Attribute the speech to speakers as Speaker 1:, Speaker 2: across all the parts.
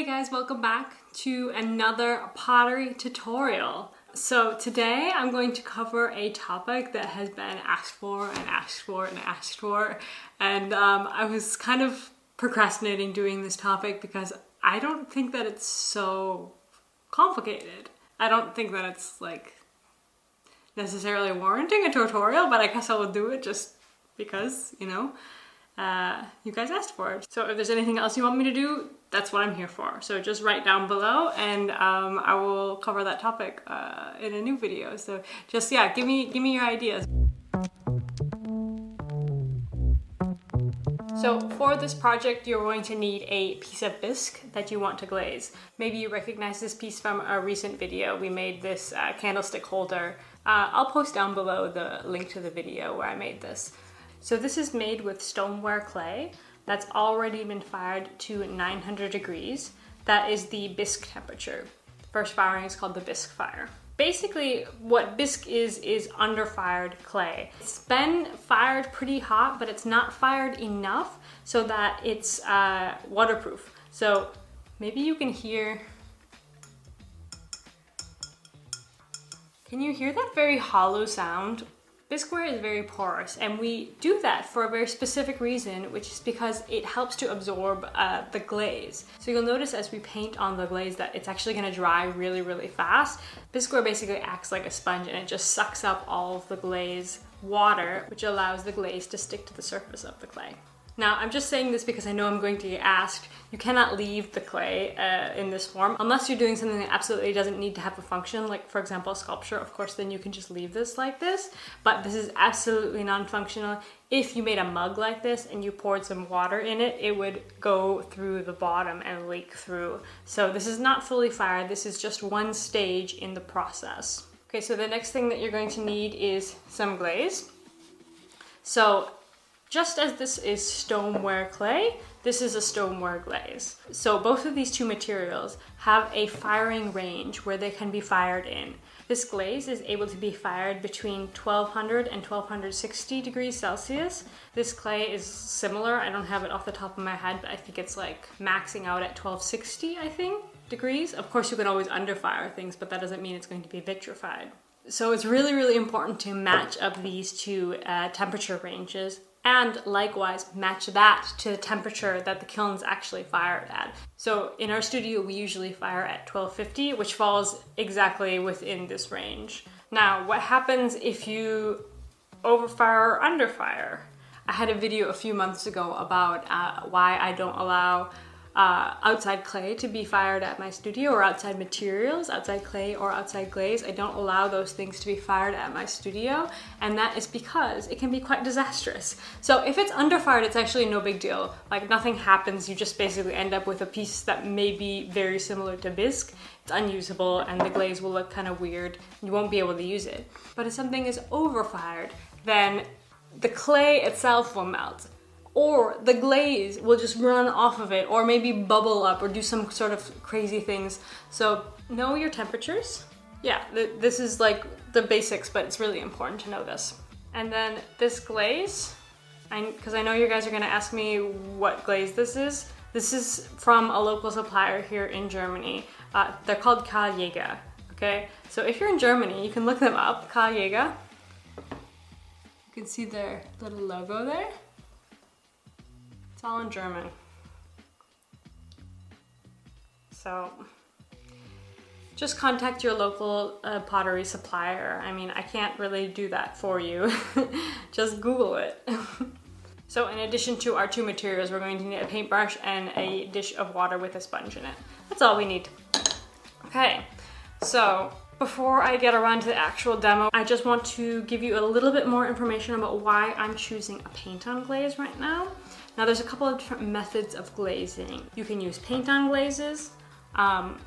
Speaker 1: Hey guys, welcome back to another pottery tutorial. So today I'm going to cover a topic that has been asked for and asked for and asked for, and I was kind of procrastinating doing this topic because I don't think that it's so complicated. I don't think that it's like necessarily warranting a tutorial, but I guess I will do it just because, you know, you guys asked for it. So if there's anything else you want me to do, that's what I'm here for. So just write down below and I will cover that topic in a new video. So just, yeah, give me your ideas. So for this project, you're going to need a piece of bisque that you want to glaze. Maybe you recognize this piece from a recent video. We made this candlestick holder. I'll post down below the link to the video where I made this. So this is made with stoneware clay that's already been fired to 900 degrees. That is the bisque temperature. The first firing is called the bisque fire. Basically, what bisque is under-fired clay. It's been fired pretty hot, but it's not fired enough so that it's waterproof. So maybe you can hear... Can you hear that very hollow sound? Bisqueware is very porous, and we do that for a very specific reason, which is because it helps to absorb the glaze. So you'll notice as we paint on the glaze that it's actually going to dry really, really fast. Bisqueware basically acts like a sponge, and it just sucks up all of the glaze water, which allows the glaze to stick to the surface of the clay. Now, I'm just saying this because I know I'm going to get asked. You cannot leave the clay in this form unless you're doing something that absolutely doesn't need to have a function, like for example a sculpture. Of course, then you can just leave this like this, but this is absolutely non-functional. If you made a mug like this and you poured some water in it, it would go through the bottom and leak through. So this is not fully fired. This is just one stage in the process. Okay, so the next thing that you're going to need is some glaze. So just as this is stoneware clay, this is a stoneware glaze. So both of these two materials have a firing range where they can be fired in. This glaze is able to be fired between 1200 and 1260 degrees Celsius. This clay is similar. I don't have it off the top of my head, but I think it's like maxing out at 1260, I think, degrees. Of course, you can always underfire things, but that doesn't mean it's going to be vitrified. So it's really, really important to match up these two temperature ranges, and likewise match that to the temperature that the kiln's actually fired at. So in our studio, we usually fire at 1250, which falls exactly within this range. Now, what happens if you overfire or underfire? I had a video a few months ago about why I don't allow outside clay to be fired at my studio, or outside materials, outside clay or outside glaze. I don't allow those things to be fired at my studio, and that is because it can be quite disastrous. So if it's underfired, it's actually no big deal. Like, nothing happens. You just basically end up with a piece that may be very similar to bisque. It's unusable and the glaze will look kind of weird. You won't be able to use it. But if something is overfired, then the clay itself will melt, or the glaze will just run off of it, or maybe bubble up or do some sort of crazy things. So know your temperatures. Yeah, this is like the basics, but it's really important to know this. And then this glaze, because I know you guys are gonna ask me what glaze this is. This is from a local supplier here in Germany. They're called Glazes, okay? So if you're in Germany, you can look them up, Glazes. You can see their little logo there. It's all in German. So just contact your local pottery supplier. I mean, I can't really do that for you. Just Google it. So in addition to our two materials, we're going to need a paintbrush and a dish of water with a sponge in it. That's all we need. Okay, so before I get around to the actual demo, I just want to give you a little bit more information about why I'm choosing a paint-on glaze right now. Now, there's a couple of different methods of glazing. You can use paint-on glazes.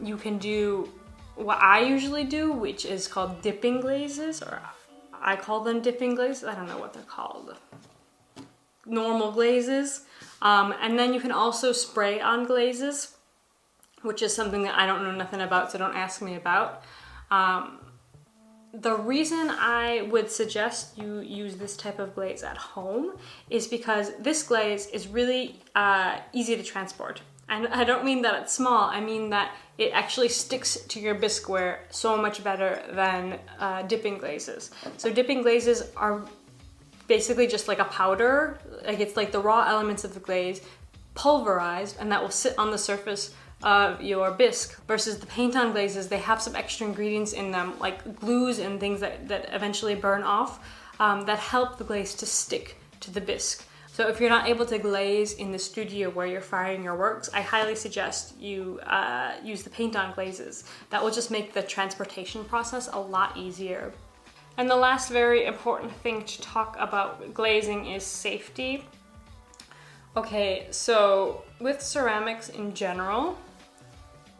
Speaker 1: You can do what I usually do, which is called dipping glazes, or I call them dipping glazes. I don't know what they're called. Normal glazes. And then you can also spray on glazes, which is something that I don't know nothing about, so don't ask me about. The reason I would suggest you use this type of glaze at home is because this glaze is really easy to transport. And I don't mean that it's small, I mean that it actually sticks to your bisque ware so much better than dipping glazes. So dipping glazes are basically just like a powder, like it's like the raw elements of the glaze pulverized, and that will sit on the surface of your bisque, versus the paint on glazes, they have some extra ingredients in them like glues and things that eventually burn off that help the glaze to stick to the bisque. So if you're not able to glaze in the studio where you're firing your works, I highly suggest you use the paint on glazes. That will just make the transportation process a lot easier. And the last very important thing to talk about glazing is safety. Okay, so with ceramics in general,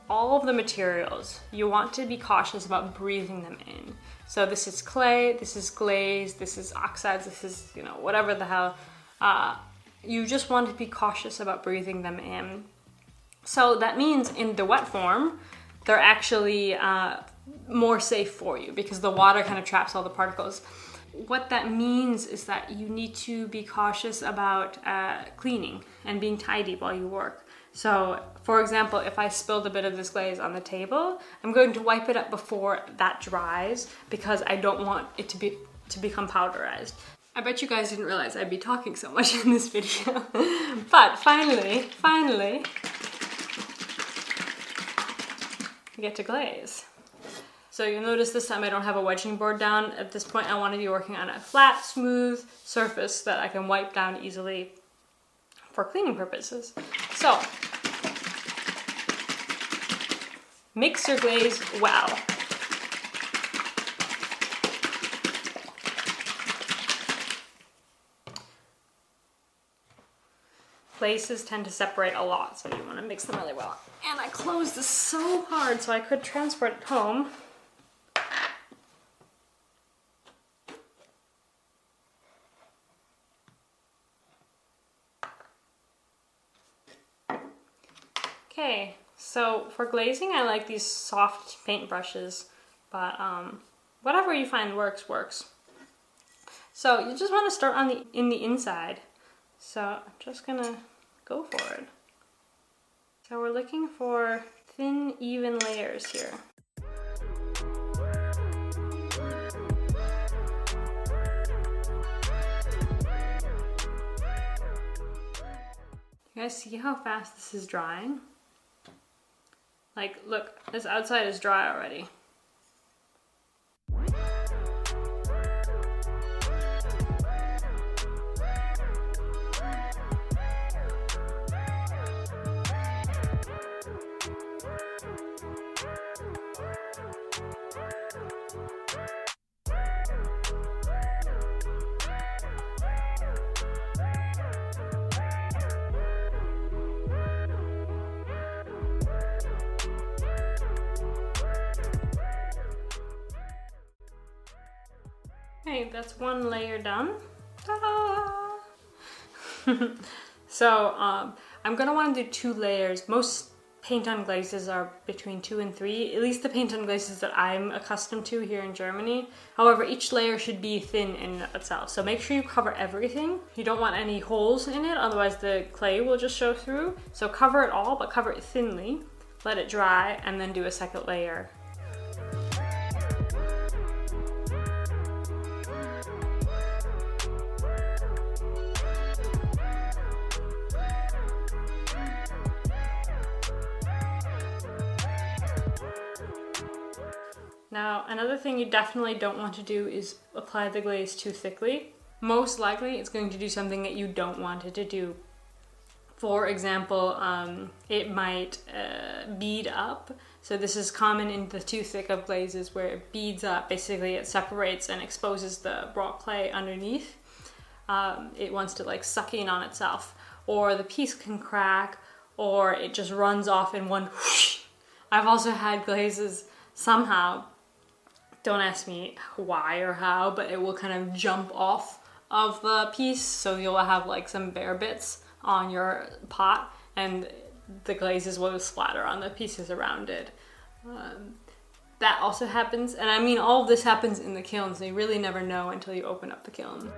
Speaker 1: all of the materials, you want to be cautious about breathing them in. So this is clay, this is glaze, this is oxides, this is, you know, whatever the hell. You just want to be cautious about breathing them in. So that means in the wet form, they're actually more safe for you because the water kind of traps all the particles. What that means is that you need to be cautious about cleaning and being tidy while you work. So, for example, if I spilled a bit of this glaze on the table, I'm going to wipe it up before that dries because I don't want it to become powderized. I bet you guys didn't realize I'd be talking so much in this video. But finally, I get to glaze. So you'll notice this time I don't have a wedging board down. At this point I want to be working on a flat, smooth surface that I can wipe down easily for cleaning purposes. So, mix your glaze well. Glazes tend to separate a lot, so you want to mix them really well. And I closed this so hard so I could transport it home. Okay, so for glazing I like these soft paint brushes, but whatever you find works. So you just want to start on in the inside. So I'm just gonna go for it. So we're looking for thin, even layers here. You guys see how fast this is drying? Like, look, this outside is dry already. Okay, that's one layer done. Ta-da! So I'm gonna want to do 2 layers. Most paint on glazes are between 2 and 3, at least the paint on glazes that I'm accustomed to here in Germany. However, each layer should be thin in itself, so make sure you cover everything. You don't want any holes in it, otherwise the clay will just show through. So cover it all, but cover it thinly, let it dry, and then do a second layer. Now, another thing you definitely don't want to do is apply the glaze too thickly. Most likely, it's going to do something that you don't want it to do. For example, it might bead up. So this is common in the too thick of glazes where it beads up. Basically, it separates and exposes the raw clay underneath. It wants to like suck in on itself. Or the piece can crack, or it just runs off in one whoosh. I've also had glazes somehow, don't ask me why or how, but it will kind of jump off of the piece, so you'll have like some bare bits on your pot and the glazes will splatter on the pieces around it. That also happens, and I mean all of this happens in the kiln, so you really never know until you open up the kiln.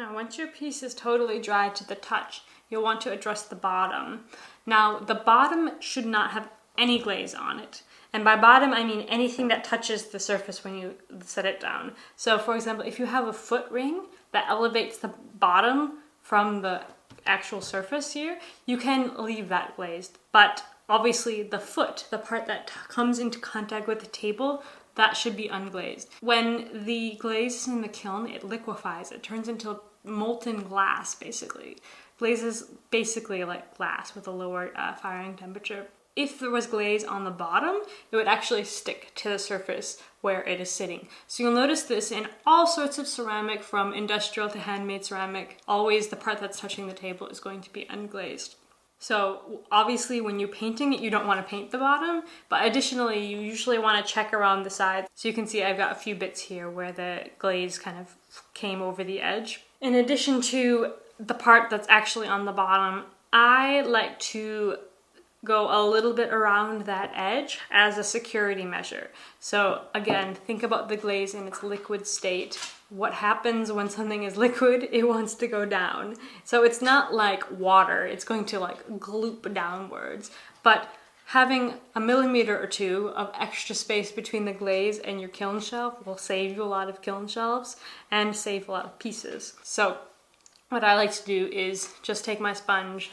Speaker 1: Now, once your piece is totally dry to the touch, you'll want to address the bottom. Now, the bottom should not have any glaze on it. And by bottom, I mean anything that touches the surface when you set it down. So for example, if you have a foot ring that elevates the bottom from the actual surface here, you can leave that glazed. But obviously the foot, the part that comes into contact with the table, that should be unglazed. When the glaze is in the kiln, it liquefies. It turns into molten glass, basically. Glaze is basically like glass with a lower firing temperature. If there was glaze on the bottom, it would actually stick to the surface where it is sitting. So you'll notice this in all sorts of ceramic, from industrial to handmade ceramic. Always the part that's touching the table is going to be unglazed. So obviously when you're painting it, you don't want to paint the bottom, but additionally you usually want to check around the sides. So you can see I've got a few bits here where the glaze kind of came over the edge. In addition to the part that's actually on the bottom, I like to go a little bit around that edge as a security measure. So again, think about the glaze in its liquid state. What happens when something is liquid? It wants to go down. So it's not like water, it's going to like gloop downwards. But having a millimeter or two of extra space between the glaze and your kiln shelf will save you a lot of kiln shelves and save a lot of pieces. So what I like to do is just take my sponge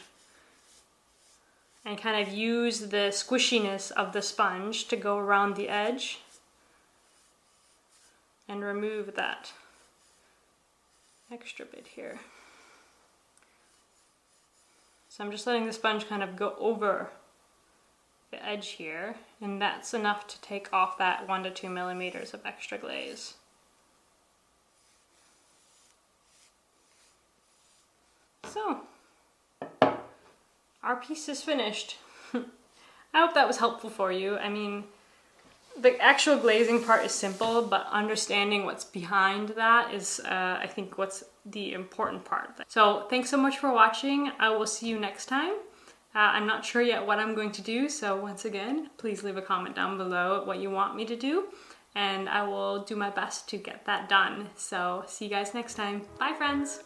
Speaker 1: and kind of use the squishiness of the sponge to go around the edge and remove that extra bit here. So I'm just letting the sponge kind of go over the edge here, and that's enough to take off that 1 to 2 millimeters of extra glaze. So, our piece is finished. I hope that was helpful for you. I mean, the actual glazing part is simple, but understanding what's behind that is, I think, what's the important part. So thanks so much for watching. I will see you next time. I'm not sure yet what I'm going to do, so once again, please leave a comment down below what you want me to do, and I will do my best to get that done. So see you guys next time. Bye, friends!